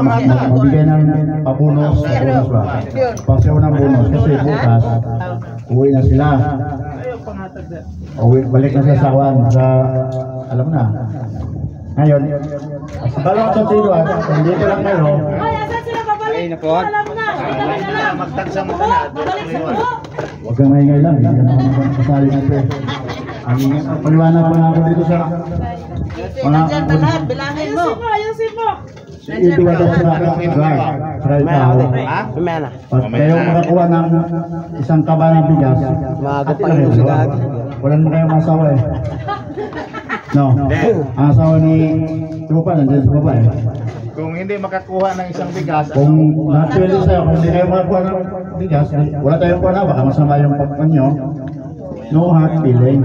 magbigay ng pabunos sa bonus ba? Pasiyaw ng bonus kasi bukas uwi na sila. Uwi, balik na sa sawan sa, alam mo na. Ngayon, balong sa silo at dito lang kayo. Ay, napo. Magtagsa mo ka na. Huwag kang maingay lang, hindi ka naman kasali na ito. Ang paliwanag pa nga ako dito sa mga... Bilangin mo. Ayusin mo. Ito ba ito sa try tao. Pag kayo makakuha ng isang kaba ng bigas, wala mo kayong masawa eh. No, ang asawa ni Trupa nandiyan sa baba eh. Kung hindi makakuha ng isang bigas, kung napili sa'yo, kung hindi kayo makakuha ng bigas, wala tayong kuha na, baka masama yung pagpan nyo. No hard feeling.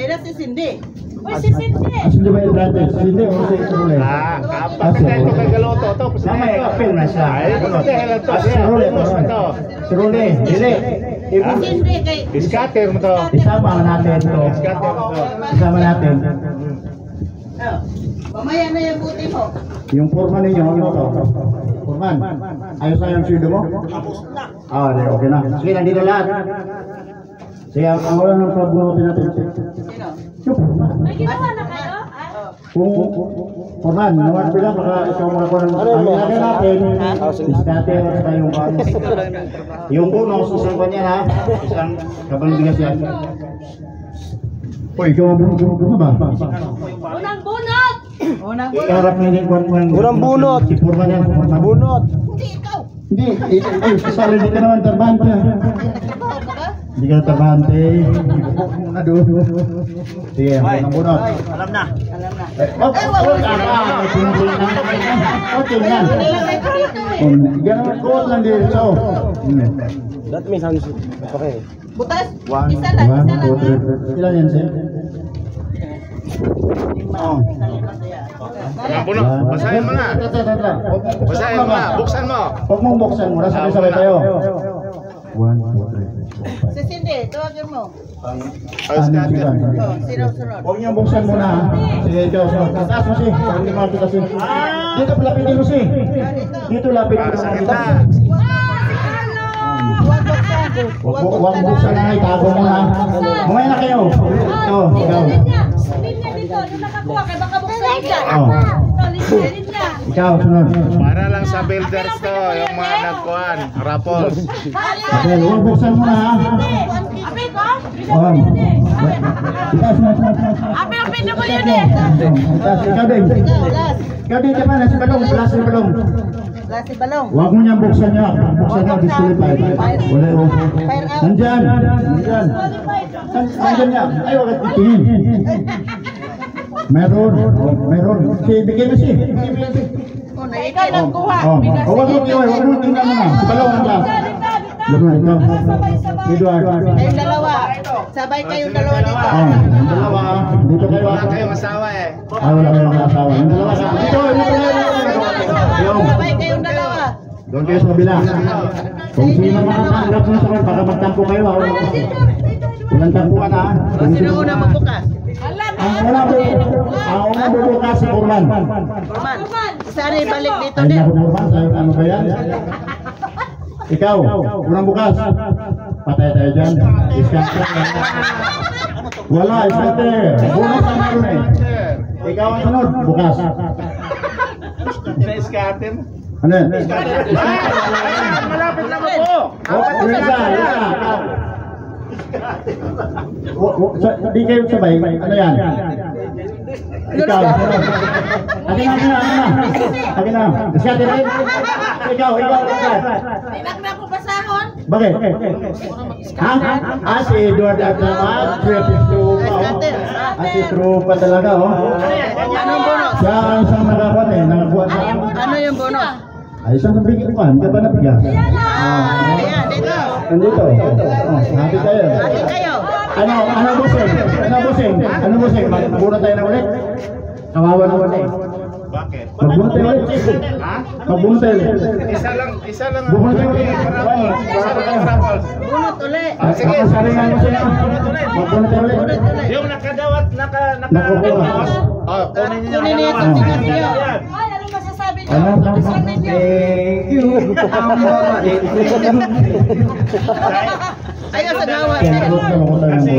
Eh, na si Cindy. Uy, si Cindy. Cindy ba yung brother? Cindy o si Rule? kapag tayo ito kay Galoto, ito. Mamay, apil na siya. Si Rule, si Rule, dili. Cindy kay... Diskater mo to. Isama natin ito. Diskater mo to. Isama natin. Mamaya na yung buti mo. Yung forma ninyo, ano to? Forman, ayos na yung sudo mo? Ah, okay na. Sige, nandito lahat. Sige, ang wala ng pagbunutin natin. Sino? May ginawa na kayo? Kung Forman, nawan pila, baka ikaw makakuha ng ang ilagay natin, diskater sa yung bonus, isang kanya ha, isang kabang bigas yan. Uy, ikaw ang bunot ba? Unang bunot! Unang bunot. Iharap na yung Unang bunot. Si Forman yan, Forman. Bunot. Hindi, ikaw. Hindi, sasali di ka naman tarbante. Trabaho ka ba? Hindi ka tarbante, ibukok mo na doon. Sige, unang bunot. Alam na. Alam na. Okay yan. Ganun, kuot lang dito. That means okay. Butas? Isa lang, isa lang. Ilan yan, sir? Puno, basahin mo na. Basahin mo na, buksan mo. Huwag mong buksan mo, sabay-sabay tayo. 1, 2, 3, 4, 5. Si Cindy, tawagin mo. Sino-sunod. Huwag niyang buksan muna. Sige, ikaw. Taas mo si. Hindi makita si. Dito, lapitin mo si. Dito, lapit mo Sa si. kita. Huwag buksan na, itago mo na. Mamaya na kayo. Ito, ikaw. Linya dito, yung nakakuha kay baka buksan niya. Oh. Linya. Ikaw, sunod. Para lang sa builders to, yung mga nagkuhan, raffles. Okay, huwag buksan mo na ha. Ape ko? Oh. Itaas mo. Ape, mo yun eh. Itaas, ikaw din. Ikaw din, diba? Nasa balong, plus yung balong. Klase balong. Huwag mo niyang buksan niya. Buksan niya, disqualified. Wala yung... Nandyan. Nandyan. Nandyan niya. Ay, wag at titingin. Meron. Meron. Bigyan mo siya. Ikaw lang kuha. Huwag mo kiway. Huwag mo tingnan mo na. Si balong nandyan. Dito, ito. Edward. Kayong dalawa. Sabay kayong dalawa dito. Yung dalawa. Dito kayo. Wala kayong asawa eh. Wala kayong asawa. Yung dalawa. Dito. Sabay kayong dalawa. Doon kayo sa kabila. Kung sino makatanggap mo sa baka magtampo kayo. Walang tampuan ha. Sino una magbukas? Ang una bubukas si Kurman. Roman. Sana ibalik dito Ay din. naku Kurman, sa'yo ano ba yan? Ikaw, unang bukas. Patay tayo dyan. Iskante. Wala, iskante. Bunot ang meron eh. Ikaw ang sunod, bukas. Na-scatter. Ano yan? Malapit na po. Isa. Di kayo sabay. Ano yan? Ikaw. Akin na. Iskante rin. Ikaw. Inak na ako basahon. Bakit? Ha? Si Edward at naman. Si Trupa talaga, oh. Anong bonus? Siya ang isang nakakuha eh. Nakakuha sa... Ano yung bonus? Ay, isang nabigyan pa. Hindi ka ba nabigas? Ayan, dito. Nandito. Happy tayo. Akin kayo. Ano busing? Magbuna tayo na ulit? Kawawa naman eh. Bakit? Magbuna tayo ulit. Ha? Magbuna tayo ulit. Isa lang. Bumuna tayo ulit. Raffles. Bunot ulit. Sige. Saringan mo sila. Magbuna tayo ulit. Yung nakadawat, Nakukuha. Oh, kunin niyo Kunin niyo yung itong ticket niyo. Ay, anong masasabi Ano? Thank you. Ayaw sa gawa. Kasi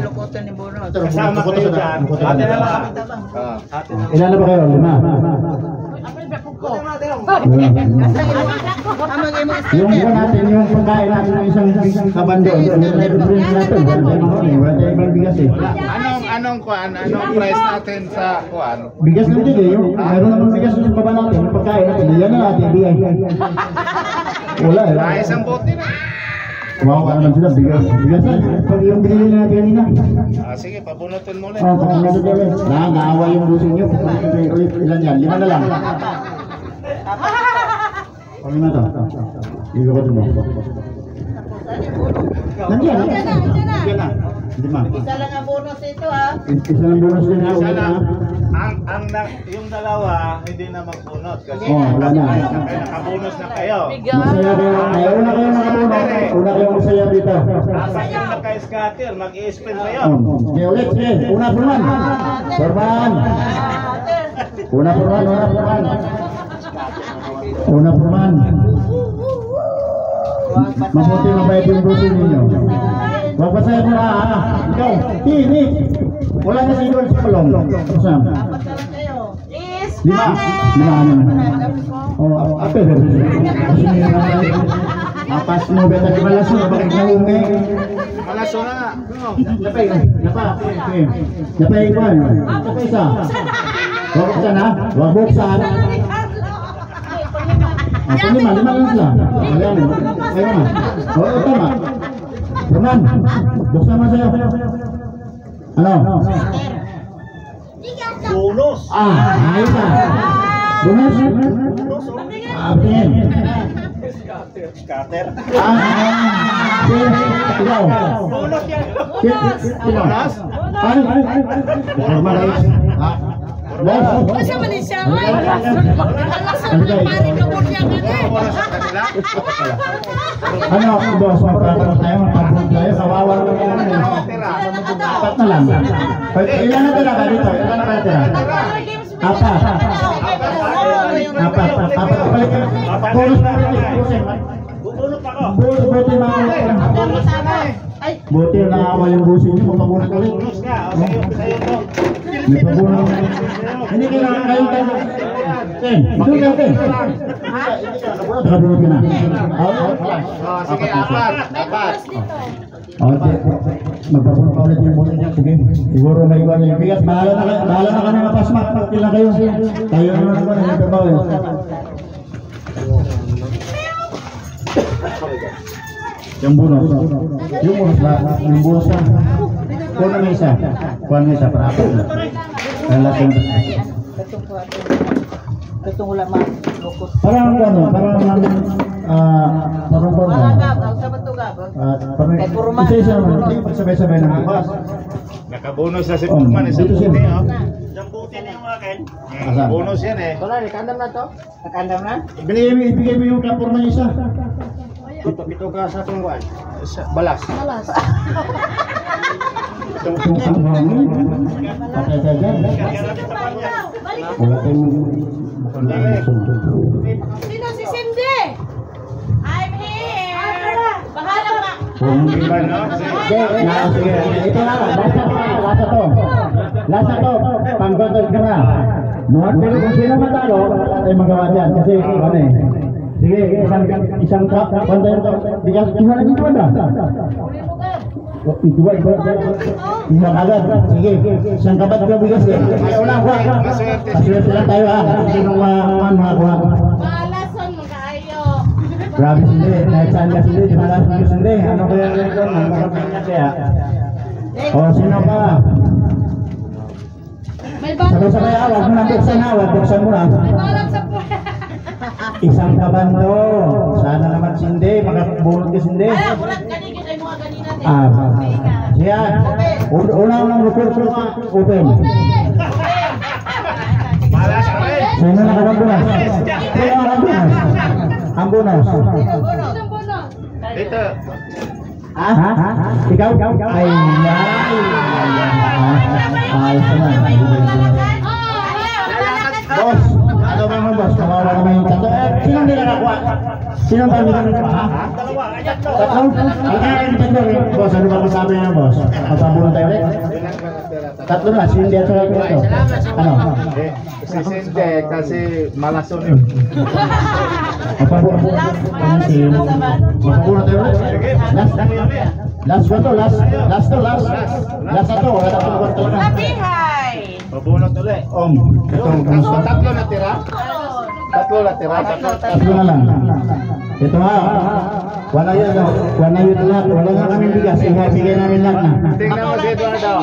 Lukotan ni bonus. kasama kayo dyan. Ate na lang. Ilan na ba kayo? 5? Yung po natin, yung pagkain natin ng isang kabando, yung libre natin, wala tayo ibang bigas eh. Anong price natin sa kuan? Bigas lang din eh, yung mayroon naman bigas sa baba natin, yung pagkain natin, yan na natin, bigay. Wala eh. Ay, isang bote na. Wow, ano naman sila, bigas. Bigas na, pag yung binili na natin kanina. Sige, pabunutin mo ulit. Pabunutin mo ulit. Naawa yung busin nyo, ilan yan? 5 na lang. Pag na to. Igo ko mo. Nandiyan na. Hindi ma. Isa lang ang bonus ito ha. Isa lang bonus din ako. Isa lang. Yung dalawa, hindi na magbunot. Kasi Wala na. nakabunot na kayo. Masaya kayo. Una kayo nakabunot. Una kayo masaya dito. Asan yung naka-scatter? Mag-i-spin kayo. Sige ulit, sige. Una Purman. Purman. Una Purman. Una Purman. Mabuti mabait yung busin ninyo. Huwag pasaya mo na ha. Ikaw, Tini. Wala na si Idol sa kolong. Kusam. 5. Apa ya? Apas mo beta di malaso na bakit naungi? Malaso na nga. Napay ikuan. Napay isa. Wag buksan ha? Wag buksan. Lima lang sila. Ayan. Ayan na. Oo, tama. Teman, buksan mo sa'yo. Ano? Bonus. Ayos na. Bonus? Tingin. Scatter. Ikaw. Bonus yan. Bonus? Ano? Marais. Boss. Masa Malaysia, oy. Alasan ng pare kabut niya Bonus sa kanila. Ano, boss, magpapalot tayo, magpapalot tayo, kawawa naman yan. Apat na lang. Ilan na tira ka dito? Ilan na tira? Apat. Balik ka. Bonus na rin. Bubunot ako. Buti buti nakawa yung busin niyo, magpabunot ulit. Bonus ka. O sa'yo to. May pabunot. Hindi kailangan kayo tayo. Ken, doon ka, Ken. Nakabunot ka na. Sige, apat. Okay. Magpapunot pa ulit yung busin niya. Sige. Siguro may iwan yung bigas. Bahala na kami mapasmak. Pagkila kayo. Tayo naman naman. Hindi ka ba yun? Yung bonus. Yung bonus na. Kuha na may isa. Kuha na may isa para apat na. Relasyon. Itong wala man. Lukot. Parang ano, parang isa-isa naman, hindi pagsabay-sabay ng bukas. Nakabonus na si Pugman. Isang Dito siya. buti, oh. Asan? Bonus yan eh. Nakandam na? Ibigay mo yung kapor na isa. Bito ka sa tungguan. Balas. Kung ang hangin, patay ka dyan. Wala tayong mukhang Sino si Cindy? I'm here. Bahala ka. Iba, no? Sige, ito na lang, lasa to, pang-control ka na. Pero kung sino matalo, ay magawa dyan, kasi ano eh. Sige, isang cup, pantay ito, bigas, iwan na dito ba? Iba agad, sige, isang kapat ka bigas eh. Ayaw lang, paswerte lang tayo ha, sinong makakuha. Malason mo kaayo. Grabe sindi, kahit saan ka sindi, di malas mo sindi. Ano kaya rin doon, makapanya kaya. O, sino pa? May balang Sabay-sabay awag mo na buksan ha, buksan mo na. May balang sa puwet. Isang kabando. Sana naman sindi, makabunod ka sindi. Ay, bulat kanina kay mga kanina. Siya, unang lukod ko open. Balas ka rin. Sino nakakambunas? Sino nakakambunas? Ang bonus. Sinong bono? Dito. Ha? Ikaw? Ay, ayos naman. Boss, ano ba mo boss. Kawawa naman yung tatlo. Sino hindi nakakuha? Sino ba hindi nakakuha? Ha? Tatlo? Ang kaya yung tatlo rin. Boss, ano ba masabi niya, boss? Magpabulong tayo ulit? Tatlo na, si India at saka ito. Ano? Si Sinte kasi malason yun. Magpabulong tayo ulit? Last ba to? Last na to. Wala na to. Mabihay! Mabunot ulit. Ito, Tatlo na tira? Tatlo na tira? tatlo na lang. Ito ha. Wala yun lahat. Wala nga kami bigas. Bigay namin lahat na. Tingnan mo si Eduardo.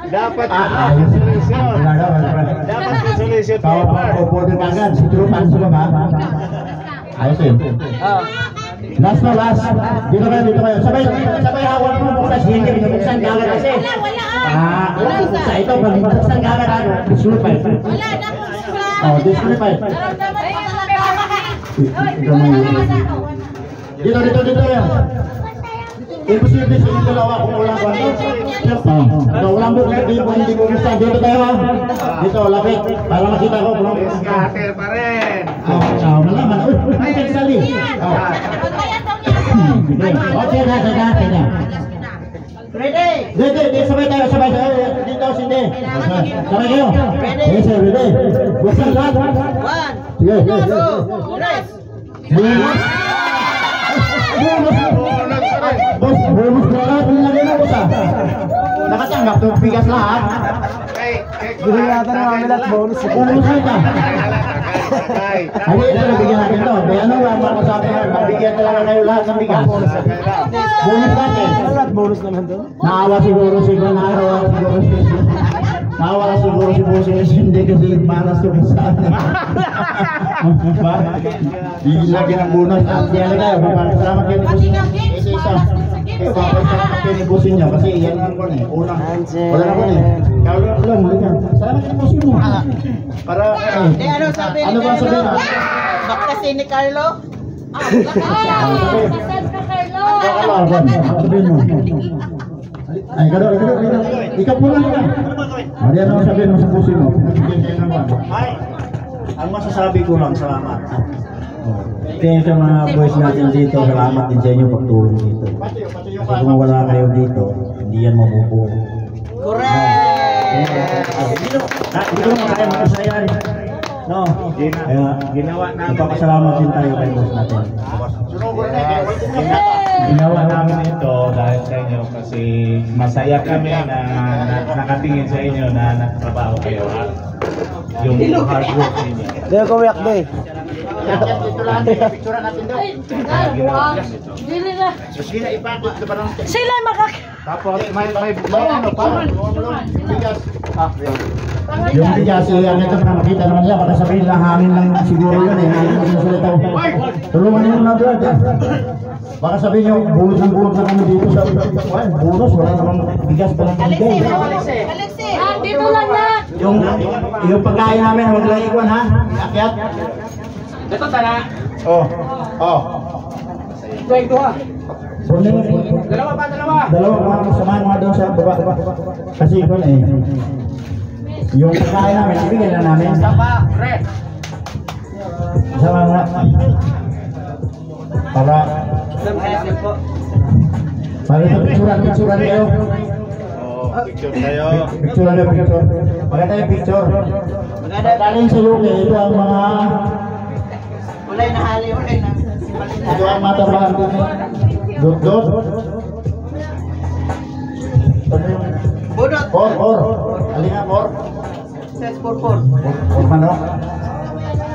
Dapat Ayos. solusyon. Dapat may solusyon. Paupo din agad. Si Trupan sa ba? Ayos yun. Last. Dito kayo. Sabay hawak mo. Buksan. Hindi buksan kagad kasi. Wala. Sa ito, pag buksan kagad ano. Disqualified. Wala na kung bukla. Disqualified. Naramdaman ko na Dito yan. Imposible sa inyo dalawa kung walang kwanto. Ito, walang bukla. Hindi buksan. Dito tayo ha. Dito, lapit. Para makita ko. Scatter pa rin. Malaman. Ay, nagsali. Sige. Ready? Sabay tayo. Dito, Cindy. Sabay kayo. Yes, ready. Buksan lahat. Sige. Bonus na lahat. Nilagay na boss ah. Nakatanggap to bigas lahat. Bigyan yata ng mga milat bonus. Bonus na ka. Ano ito nabigyan natin to? Kaya ano ba ang sabi nga, mabigyan talaga kayo lahat ng bigas. Bonus natin. Lahat bonus naman doon. Naawa siguro si Boss hindi kasi malas to sa atin. Ilagyan ng bonus at diyan kayo. Salamat kayo ni Boss. Isa-isa. Bosin niyo kasi yan ang kon eh. Unang wala na kon eh. Kaya muli ka. Salamat kayo Bosin mo. Para Ano sabi ano ba sabihin mo? Bakasi ni Carlo? Sabihin mo. Ay, kado. Ikaw po lang ka. Ano yan ang sabihin mo sa puso mo? Ay, ang masasabi ko lang, salamat. Kaya sa mga boys natin dito, salamat din sa inyo pagtulong dito. Kasi kung wala kayo dito, hindi yan mabubuo. Correct! Dito naman tayo makasayan. No? Kaya Ginawa namin. nagpapasalamat din tayo kay boss natin. Ginawa namin ito dahil sa inyo kasi masaya kami na nakatingin sa inyo na nagtrabaho kayo at yung hard work ninyo. Dito ko umiyak din. Dili na. Sila makak... Tapos may ano pa? Bigas. Yung bigas, yan ito para makita naman nila. Baka sabihin lang hangin lang siguro yun eh. Hangin lang sinusulit ako. Tulungan nyo na doon. Baka sabihin nyo, bulot na kami dito sa bonus. Wala namang bigas pa lang bigay. Dito lang na. Yung pagkain namin, huwag lang ikwan ha. Akyat. Dito tara. Oh. Dalawa mga samahan mga doon sa baba. Kasi ikwan eh. Yung pagkain namin, ibigay na namin. Sama nga. Para sa picturean kayo. Picture kayo. Picture. Maganda yung picture. Galing sa UK, ito ang mga Ulay na hali. ito ang matabahan dito. Dot. Bunot. Or. Alinga, or. Says 4-4. Or manok.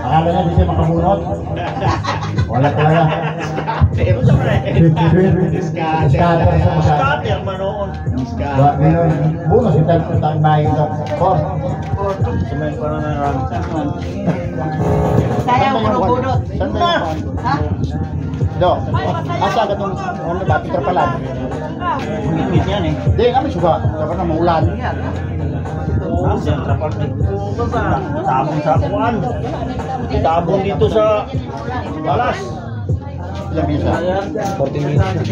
Akala niya di siya makabunot. Wala talaga. Scatter sa masa. Scatter manoon. Bonus yung tayong bahay ito. Or. Sumayin ko na naramit sa akin. Sayang mo bunot. Saan tayo? Ha? Do. Asa ka itong ano ba? Peter pala. Ngit yan eh. Di, kami suga. Dapat na maulan. Oo, Central Park. Tabong sa kuwan. Tabong dito sa balas. Ilang bisa? 40 minutes.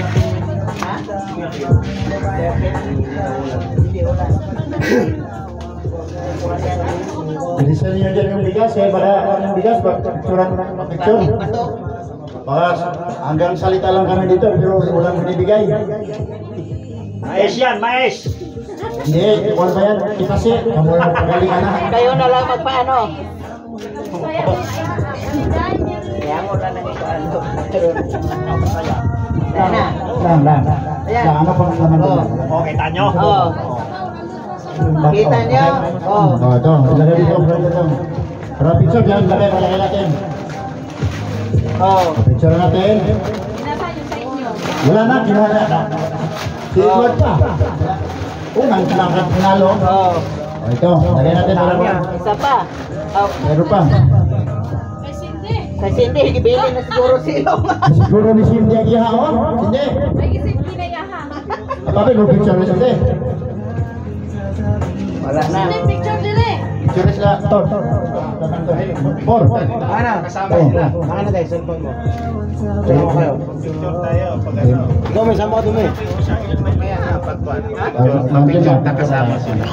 Bilisan niyo dyan yung bigas eh, baka yung bigas, picturean picture. Baka hanggang salita lang kami dito, pero walang binibigay. Mais yan, mais! Hindi, ikuan ba yan? Kitasi, kamu lang pagalingan na. Kayo na lang magpaano. Kaya mo lang nang ikuano. Lang. Lang, ano pang naman doon? O, kita nyo? Oo. Kita niyo? Oo. Oh, ito, ilagay dito, ito. Para picture yan, lagay natin. Oo. Picture natin. Wala na, kinuha na. Si Edward pa. Unang pinalo. Oo. Oh, ito, lagay natin para mo. Isa pa. Oh. Meron pa. Kasi hindi, ibili na siguro sila. Siguro ni Cindy ang iha, oh. Cindy. Tapi mo picture ni Cindy. Wala na. Picture sila. Tor. Por. Ano? Kasama sila. Baka na tayo, cellphone mo. Tama kayo. Picture tayo. Ikaw may sama ko dumi. Picture Nakasama sila.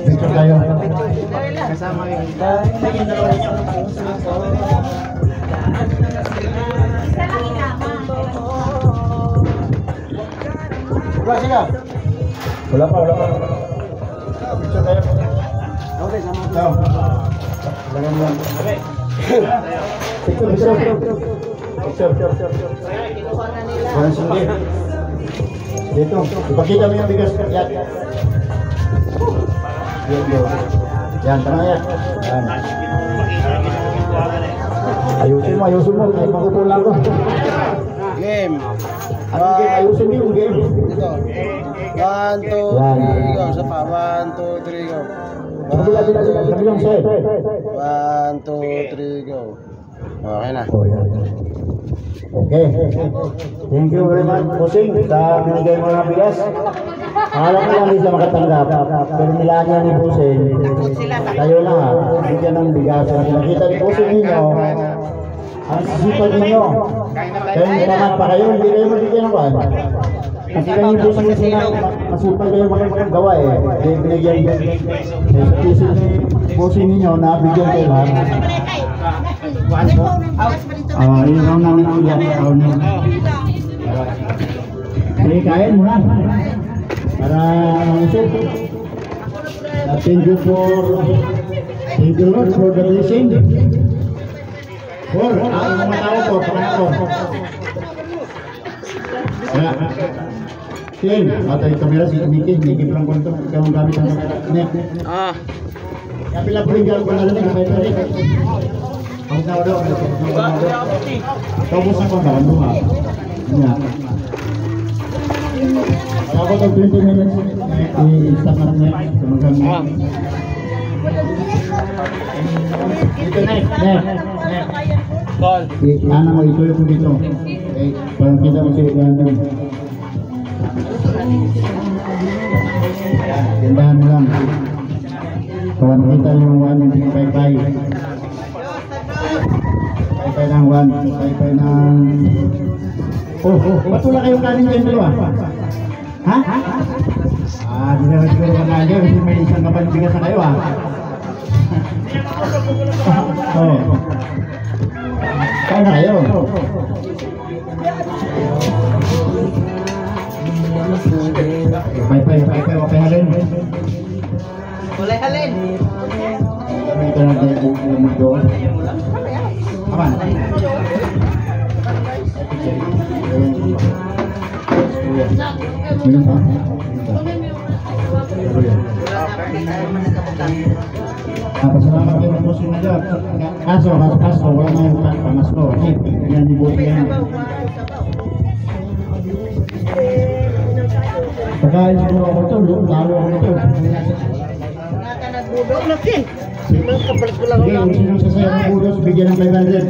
Picture tayo. Kasama yung... Wala sila. Wala pa. Picture tayo. Okay, sama ko. Ito. Lagyan mo lang. Picture. Walang Cindy. Dito. Ipakita mo yung bigas. Yan. Yan, tama yan. Yan. Ayusin mo. Ay, makukulang ko. Game. Anong game? Ayusin mo yung game. Ito. 1, 2, 3, go. Sa pa. 1, 2, 3, go. Kabilang side. 1, 2, 3, go. Okay na. Oh, yan. Okay. Thank you very much, Pusing, sa binigay mo ng bigas. Akala ko lang hindi siya makatanggap. Pero nilaan niya ni Pusing. Kayo lang ha. Bigyan ng bigas. Nakita ni Pusing ninyo. Ang sisipag ninyo. Kaya hindi naman pa kayo. Hindi kayo mabigyan ng kuhan. Kasi kayo yung Pusing kasi na masipag kayo magagawa eh. Kaya binigyan niyo. Kaya sa pising ni Pusing ninyo na bigyan kayo lahat. Yun ang namin. Sige, kain mo na. Para usok. Thank you Lord for the blessing. For ang mga tao po, Panginoon. Kaya, Tin, atay kamera si Miki Franco ito. Ikaw ang gamit ng net. Kapila po yung gano'n ko na rin. Ang tao daw, tapos ako ba? Ano nga? Ako ito 20 minutes i-start natin yan. Tumagang ito na. Ano mo, ito yung dito. Parang kita mo siya yan. Tindahan mo lang. Parang kita yung one yung pay-pay. Pay-pay ng one. Pay-pay ng... ba't wala kayong kanin dyan dalawa? Ha? Di naman siguro kanaan dyan kasi may isang kapanbigas na kayo Kaya na kayo. Pay-pay, wapay halin. Mulai halin. May ka natin yung doon. Aman. Minum pa. Pasalamat kayo ng puso na dyan. Kaso, wala na yung pamasko. Yan, dibuti yan. Pagkain siguro ako ito, lalo ako ito. Ngata nagbudok na kin. Kapalit ko lang Sige, sinong sasaya ng budos, bigyan ng 500.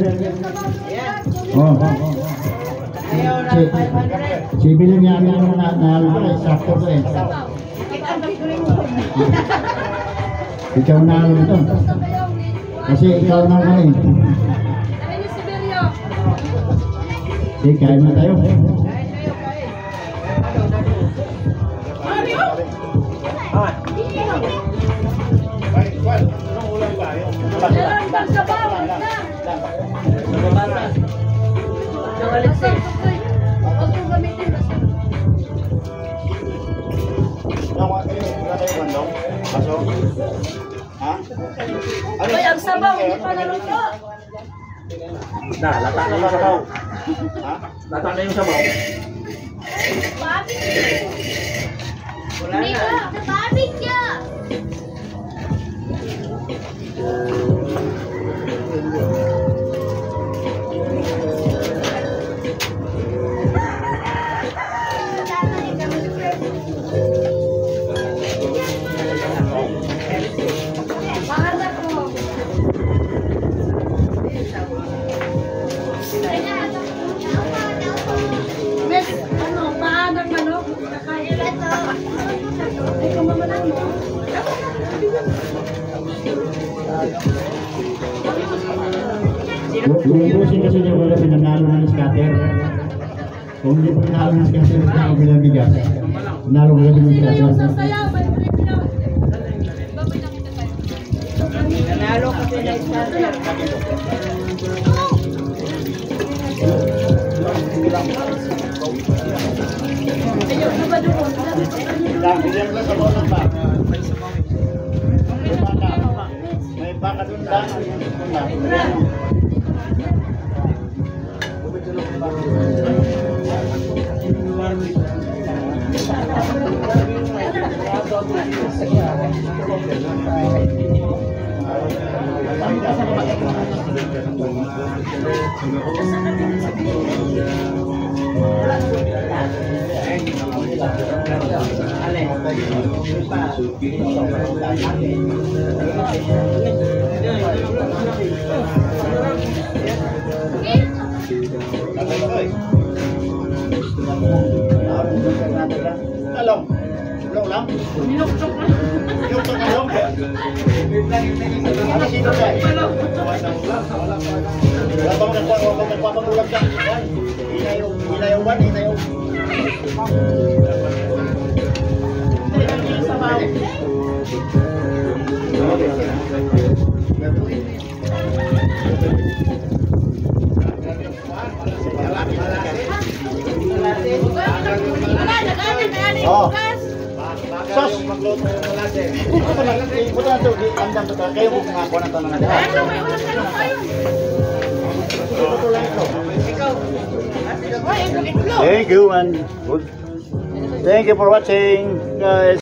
Si Billy niya namin nahalo ka sakto ko Ikaw nahalo ito. Kasi ikaw na ka Sige, kain na tayo. Kain. Anong ulam ba? Meron pang sabaw. Na. Ang Alexei. Huwag mong gamitin. Ay, ang sabaw, hindi pa naluto. Lata na yung sabaw. Lata na yung sabaw. Wala na. Barbecue. Miss, ano, paanang manok? Kakain ito. Ay, kumamanan mo. Yung busin kasi niya wala pinanalo ng scatter. Kung hindi po pinalo ng scatter, hindi ko bilang bigas. Pinalo ko lang yung scatter. Sasayaw, may premyo. Nanalo kasi na starter. Ayaw, ano ba doon? Bigyan lang sa bawang ba? May baka doon lang. Talong. Talong lang? Niloktok lang. Niloktok lang? Ano sino ka? Wala bang nagpapagulag ka? Inayaw ba? Inayaw. Oh. Sos. Ito lang. Ito lang ito. Andam ito. Kayo kung nga ako ng tanong natin. Ano, may ulang tanong kayo. Ito lang ito. Ay, ito. Thank you and thank you for watching, guys.